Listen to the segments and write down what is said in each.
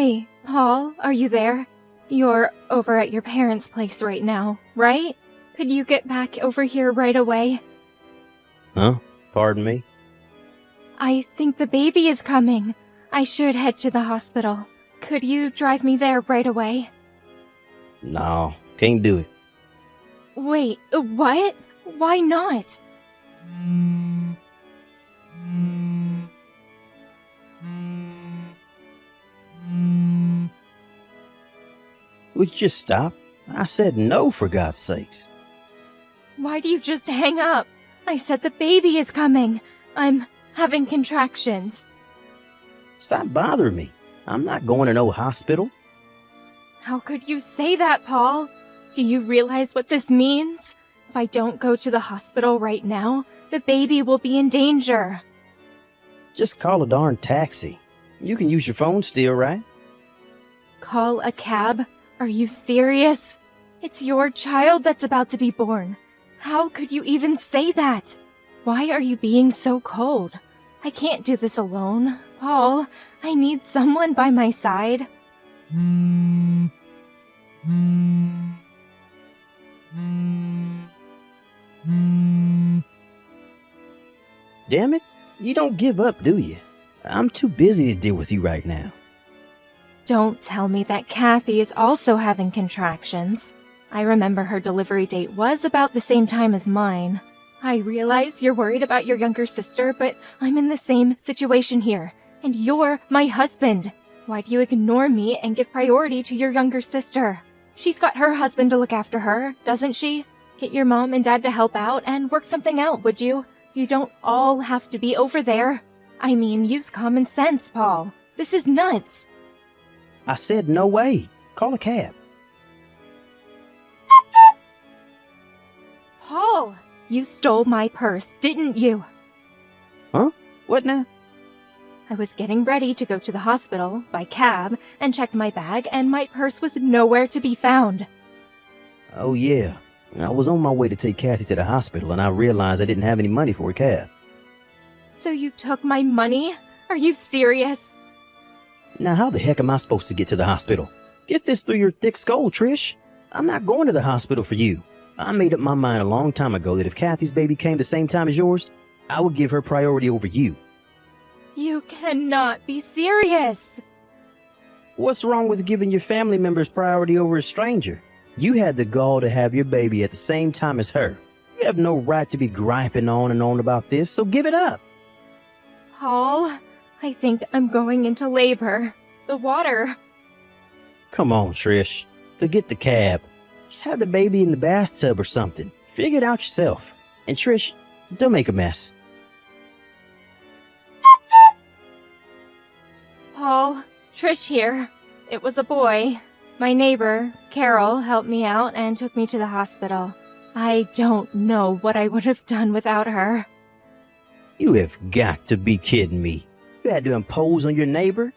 Hey, Paul, are you there? You're over at your parents' place right now, right? Could you get back over here right away? Huh? Pardon me? I think the baby is coming. I should head to the hospital. Could you drive me there right away? No, can't do it. Wait, what? Why not? Would you just stop? I said no, for God's sakes. Why do you just hang up? I said the baby is coming. I'm having contractions. Stop bothering me. I'm not going to no hospital. How could you say that, Paul? Do you realize what this means? If I don't go to the hospital right now, the baby will be in danger. Just call a darn taxi. You can use your phone still, right? Call a cab? Are you serious? It's your child that's about to be born. How could you even say that? Why are you being so cold? I can't do this alone. Paul, I need someone by my side. Damn it, you don't give up, do you? I'm too busy to deal with you right now. Don't tell me that Kathy is also having contractions. I remember her delivery date was about the same time as mine. I realize you're worried about your younger sister, but I'm in the same situation here. And you're my husband. Why do you ignore me and give priority to your younger sister? She's got her husband to look after her, doesn't she? Get your mom and dad to help out and work something out, would you? You don't all have to be over there. I mean, use common sense, Paul. This is nuts. I said no way. Call a cab. Paul, you stole my purse, didn't you? Huh? What now? I was getting ready to go to the hospital by cab and checked my bag, and my purse was nowhere to be found. Oh yeah. I was on my way to take Kathy to the hospital and I realized I didn't have any money for a cab. So you took my money? Are you serious? Now how the heck am I supposed to get to the hospital? Get this through your thick skull, Trish. I'm not going to the hospital for you. I made up my mind a long time ago that if Kathy's baby came the same time as yours, I would give her priority over you. You cannot be serious. What's wrong with giving your family members priority over a stranger? You had the gall to have your baby at the same time as her. You have no right to be griping on and on about this, so give it up. Paul, I think I'm going into labor. The water. Come on, Trish. Forget the cab. Just have the baby in the bathtub or something. Figure it out yourself. And Trish, don't make a mess. Paul, Trish here. It was a boy. My neighbor, Carol, helped me out and took me to the hospital. I don't know what I would have done without her. You have got to be kidding me. You had to impose on your neighbor?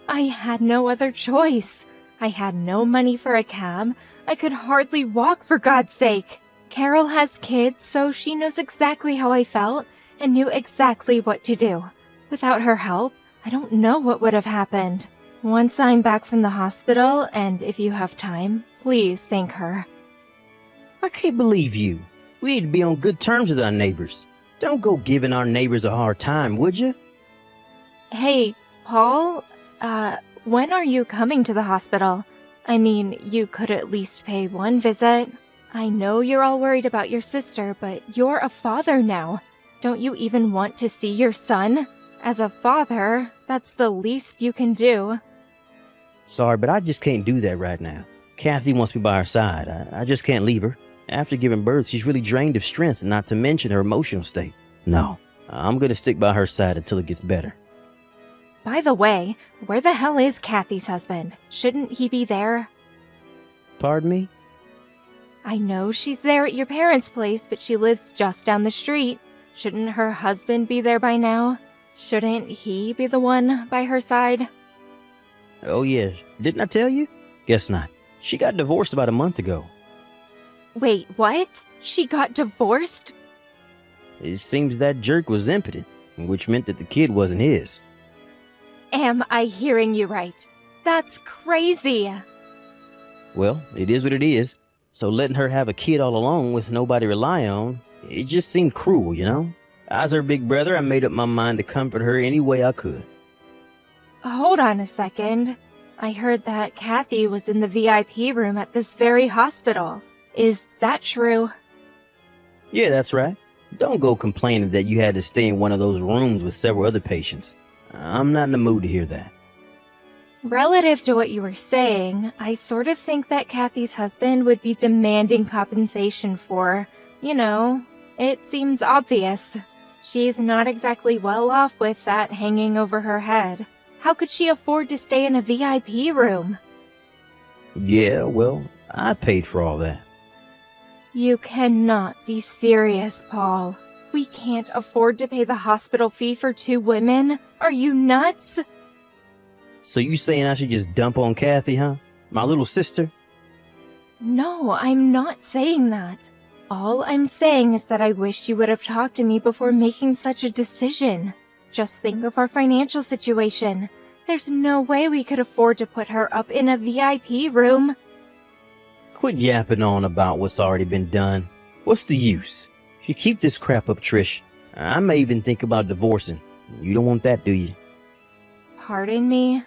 I had no other choice. I had no money for a cab. I could hardly walk, for God's sake. Carol has kids, so she knows exactly how I felt and knew exactly what to do. Without her help, I don't know what would have happened. Once I'm back from the hospital, and if you have time, please thank her. I can't believe you. We need to be on good terms with our neighbors. Don't go giving our neighbors a hard time, would you? Hey, Paul, when are you coming to the hospital? I mean, you could at least pay one visit. I know you're all worried about your sister, but you're a father now. Don't you even want to see your son? As a father, that's the least you can do. Sorry, but I just can't do that right now. Kathy wants me by her side. I just can't leave her. After giving birth, she's really drained of strength, not to mention her emotional state. No, I'm gonna stick by her side until it gets better. By the way, where the hell is Kathy's husband? Shouldn't he be there? Pardon me? I know she's there at your parents' place, but she lives just down the street. Shouldn't her husband be there by now? Shouldn't he be the one by her side? Oh yeah, didn't I tell you? Guess not. She got divorced about a month ago. Wait, what? She got divorced? It seems that jerk was impotent, which meant that the kid wasn't his. Am I hearing you right? That's crazy. Well, it is what it is. So letting her have a kid all alone with nobody to rely on, it just seemed cruel, you know? As her big brother, I made up my mind to comfort her any way I could. Hold on a second. I heard that Kathy was in the VIP room at this very hospital. Is that true? Yeah, that's right. Don't go complaining that you had to stay in one of those rooms with several other patients. I'm not in the mood to hear that. Relative to what you were saying, I sort of think that Kathy's husband would be demanding compensation for, it seems obvious. She's not exactly well off with that hanging over her head. How could she afford to stay in a VIP room? Yeah, well, I paid for all that. You cannot be serious, Paul. We can't afford to pay the hospital fee for 2 women. Are you nuts? So you saying I should just dump on Kathy, huh? My little sister? No, I'm not saying that. All I'm saying is that I wish you would have talked to me before making such a decision. Just think of our financial situation. There's no way we could afford to put her up in a VIP room. Quit yapping on about what's already been done. What's the use? If you keep this crap up, Trish, I may even think about divorcing. You don't want that, do you? Pardon me?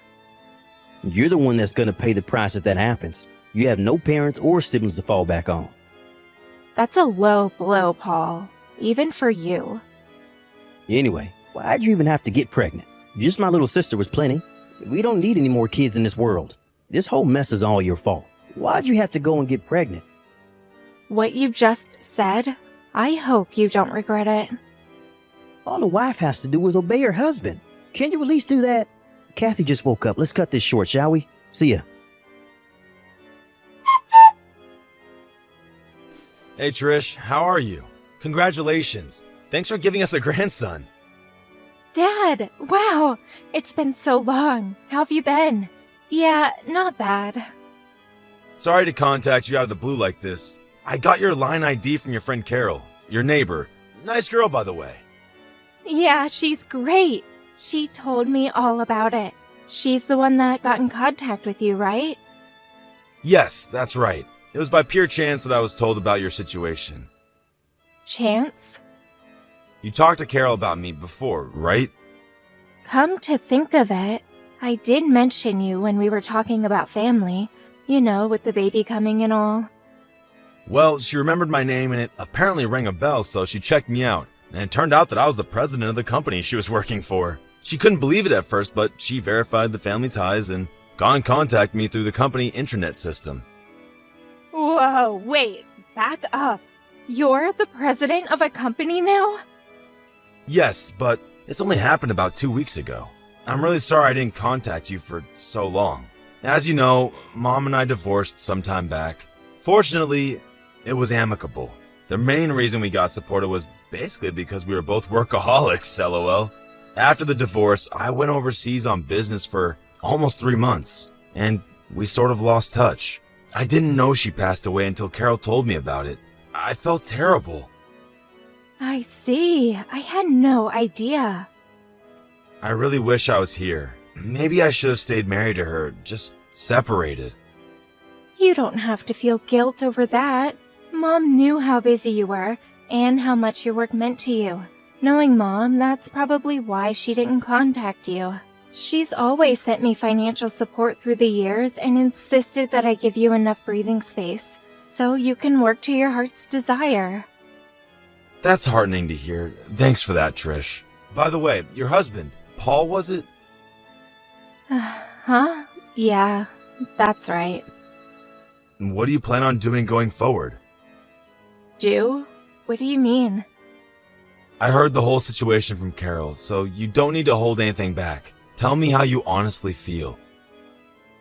You're the one that's gonna pay the price if that happens. You have no parents or siblings to fall back on. That's a low blow, Paul. Even for you. Anyway, why'd you even have to get pregnant? Just my little sister was plenty. We don't need any more kids in this world. This whole mess is all your fault. Why'd you have to go and get pregnant? What you just said, I hope you don't regret it. All the wife has to do is obey her husband. Can you at least do that? Kathy just woke up. Let's cut this short, shall we? See ya. Hey Trish, how are you? Congratulations. Thanks for giving us a grandson. Dad, wow, it's been so long. How have you been? Yeah, not bad. Sorry to contact you out of the blue like this. I got your line ID from your friend Carol, your neighbor. Nice girl, by the way. Yeah, she's great. She told me all about it. She's the one that got in contact with you, right? Yes, that's right. It was by pure chance that I was told about your situation. Chance? You talked to Carol about me before, right? Come to think of it, I did mention you when we were talking about family. With the baby coming and all. Well, she remembered my name and it apparently rang a bell, so she checked me out. And it turned out that I was the president of the company she was working for. She couldn't believe it at first, but she verified the family ties and got in contact with me through the company intranet system. Whoa, wait, back up. You're the president of a company now? Yes, but it's only happened about 2 weeks ago. I'm really sorry I didn't contact you for so long. As you know, Mom and I divorced some time back. Fortunately, it was amicable. The main reason we got supported was basically because we were both workaholics, lol. After the divorce, I went overseas on business for almost 3 months, and we sort of lost touch. I didn't know she passed away until Carol told me about it. I felt terrible. I see. I had no idea. I really wish I was here. Maybe I should have stayed married to her, just separated. You don't have to feel guilt over that. Mom knew how busy you were, and how much your work meant to you. Knowing Mom, that's probably why she didn't contact you. She's always sent me financial support through the years and insisted that I give you enough breathing space, so you can work to your heart's desire. That's heartening to hear. Thanks for that, Trish. By the way, your husband, Paul, was it? Huh? Yeah, that's right. What do you plan on doing going forward? Do? What do you mean? I heard the whole situation from Carol, so you don't need to hold anything back. Tell me how you honestly feel.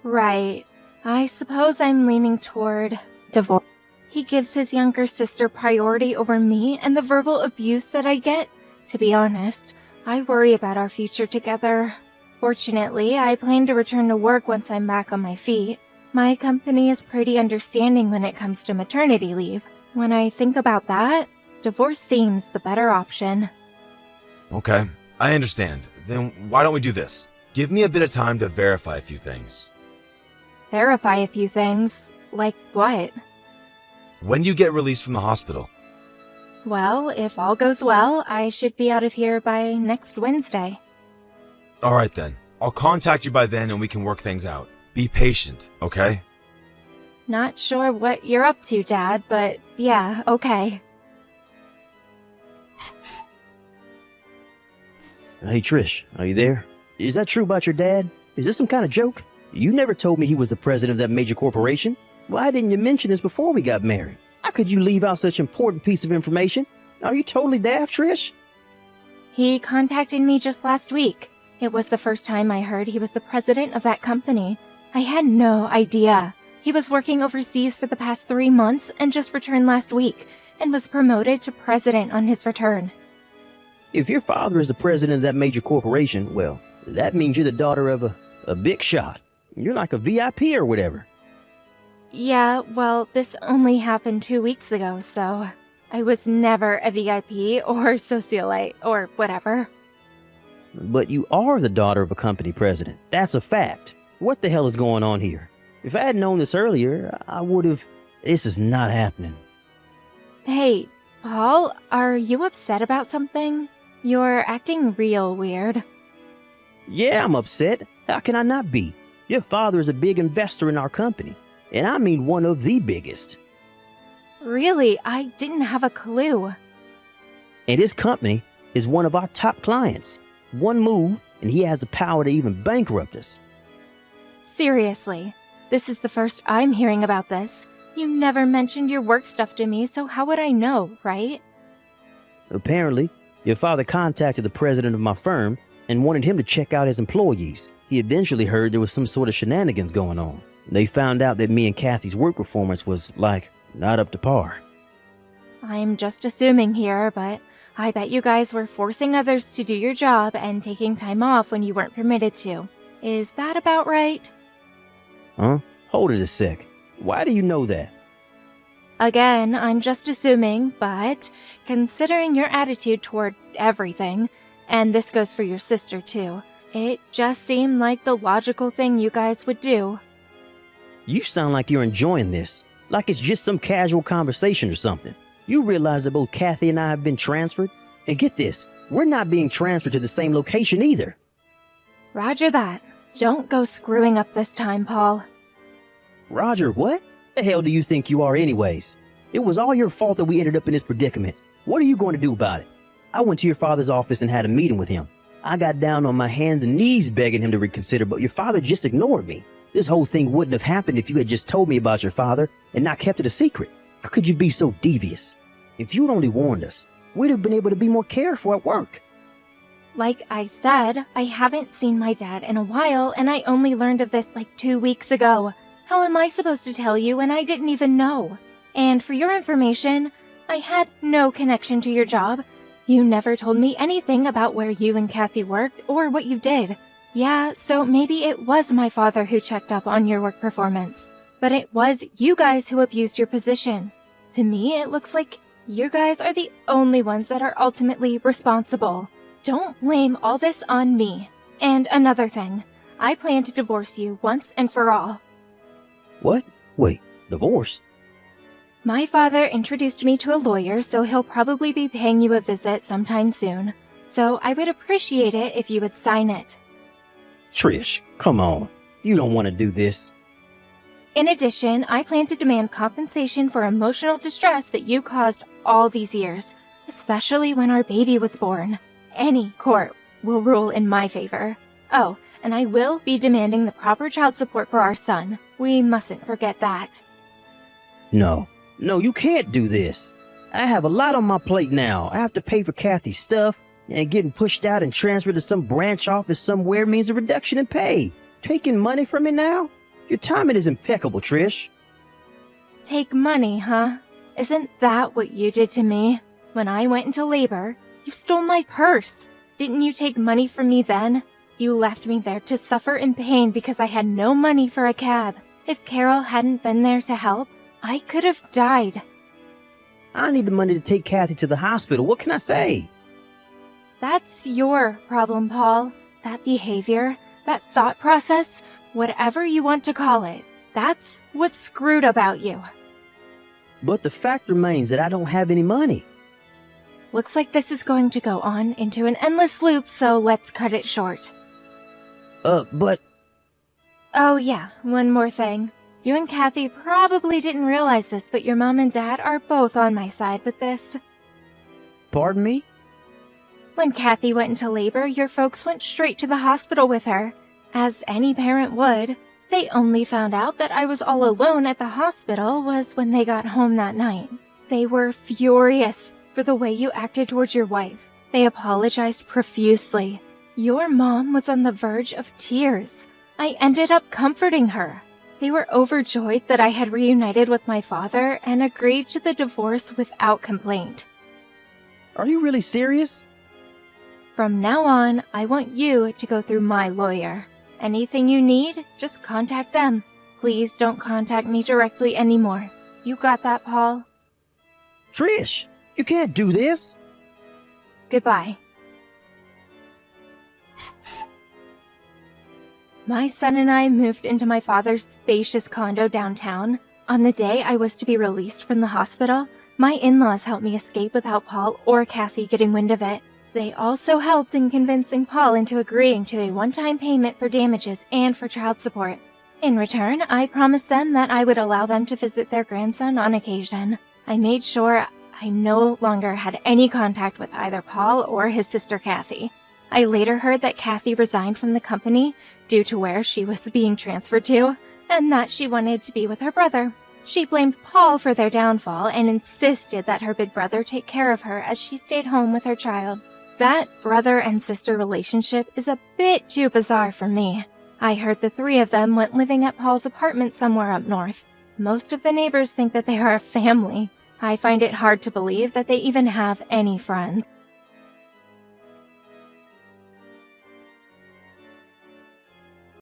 Right. I suppose I'm leaning toward divorce. He gives his younger sister priority over me and the verbal abuse that I get. To be honest, I worry about our future together. Fortunately, I plan to return to work once I'm back on my feet. My company is pretty understanding when it comes to maternity leave. When I think about that, divorce seems the better option. Okay, I understand. Then why don't we do this? Give me a bit of time to verify a few things. Verify a few things. Like what? When do you get released from the hospital? Well, if all goes well, I should be out of here by next Wednesday. Alright then. I'll contact you by then and we can work things out. Be patient, okay? Not sure what you're up to, Dad, but yeah, okay. Hey, Trish, are you there? Is that true about your dad? Is this some kind of joke? You never told me he was the president of that major corporation. Why didn't you mention this before we got married? How could you leave out such an important piece of information? Are you totally daft, Trish? He contacted me just last week. It was the first time I heard he was the president of that company. I had no idea. He was working overseas for the past 3 months and just returned last week, and was promoted to president on his return. If your father is the president of that major corporation, well, that means you're the daughter of a big shot. You're like a VIP or whatever. Yeah, well, this only happened 2 weeks ago, so I was never a VIP or socialite or whatever. But you are the daughter of a company president. That's a fact. What the hell is going on here? If I had known this earlier, I would have... This is not happening. Hey, Paul, are you upset about something? You're acting real weird. Yeah, I'm upset. How can I not be? Your father is a big investor in our company. And I mean one of the biggest. Really, I didn't have a clue. And his company is one of our top clients. One move, and he has the power to even bankrupt us. Seriously, this is the first I'm hearing about this. You never mentioned your work stuff to me, so how would I know, right? Apparently, your father contacted the president of my firm and wanted him to check out his employees. He eventually heard there was some sort of shenanigans going on. They found out that me and Kathy's work performance was, not up to par. I'm just assuming here, but I bet you guys were forcing others to do your job and taking time off when you weren't permitted to. Is that about right? Huh? Hold it a sec. Why do you know that? Again, I'm just assuming, but considering your attitude toward everything, and this goes for your sister too, it just seemed like the logical thing you guys would do. You sound like you're enjoying this, like it's just some casual conversation or something. You realize that both Kathy and I have been transferred? And get this, we're not being transferred to the same location either. Roger that. Don't go screwing up this time, Paul. Roger, what? The hell do you think you are anyways? It was all your fault that we ended up in this predicament. What are you going to do about it? I went to your father's office and had a meeting with him. I got down on my hands and knees begging him to reconsider, but your father just ignored me. This whole thing wouldn't have happened if you had just told me about your father and not kept it a secret. How could you be so devious? If you'd only warned us, we'd have been able to be more careful at work. Like I said, I haven't seen my dad in a while, and I only learned of this like 2 weeks ago. How am I supposed to tell you when I didn't even know? And for your information, I had no connection to your job. You never told me anything about where you and Kathy worked or what you did. Yeah, so maybe it was my father who checked up on your work performance. But it was you guys who abused your position. To me, it looks like you guys are the only ones that are ultimately responsible. Don't blame all this on me. And another thing, I plan to divorce you once and for all. What? Wait, divorce? My father introduced me to a lawyer, so he'll probably be paying you a visit sometime soon. So I would appreciate it if you would sign it. Trish, come on. You don't want to do this. In addition, I plan to demand compensation for emotional distress that you caused all these years, especially when our baby was born. Any court will rule in my favor. Oh, and I will be demanding the proper child support for our son. We mustn't forget that. No, you can't do this. I have a lot on my plate now. I have to pay for Kathy's stuff, and getting pushed out and transferred to some branch office somewhere means a reduction in pay. Taking money from me now? Your timing is impeccable, Trish. Take money, huh? Isn't that what you did to me? When I went into labor, you stole my purse. Didn't you take money from me then? You left me there to suffer in pain because I had no money for a cab. If Carol hadn't been there to help, I could have died. I need the money to take Kathy to the hospital. What can I say? That's your problem, Paul. That behavior. That thought process, whatever you want to call it, that's what's screwed about you. But the fact remains that I don't have any money. Looks like this is going to go on into an endless loop, so let's cut it short. But Oh yeah, one more thing. You and Kathy probably didn't realize this, but your mom and dad are both on my side with this. pardon me? When Kathy went into labor, your folks went straight to the hospital with her, as any parent would. They only found out that I was all alone at the hospital was when they got home that night. They were furious for the way you acted towards your wife. They apologized profusely. Your mom was on the verge of tears. I ended up comforting her. They were overjoyed that I had reunited with my father and agreed to the divorce without complaint. Are you really serious? From now on, I want you to go through my lawyer. Anything you need, just contact them. Please don't contact me directly anymore. You got that, Paul? Trish, you can't do this. Goodbye. My son and I moved into my father's spacious condo downtown. On the day I was to be released from the hospital, my in-laws helped me escape without Paul or Kathy getting wind of it. They also helped in convincing Paul into agreeing to a one-time payment for damages and for child support. In return, I promised them that I would allow them to visit their grandson on occasion. I made sure I no longer had any contact with either Paul or his sister Kathy. I later heard that Kathy resigned from the company due to where she was being transferred to, and that she wanted to be with her brother. She blamed Paul for their downfall and insisted that her big brother take care of her as she stayed home with her child. That brother and sister relationship is a bit too bizarre for me. I heard the three of them went living at Paul's apartment somewhere up north. Most of the neighbors think that they are a family. I find it hard to believe that they even have any friends.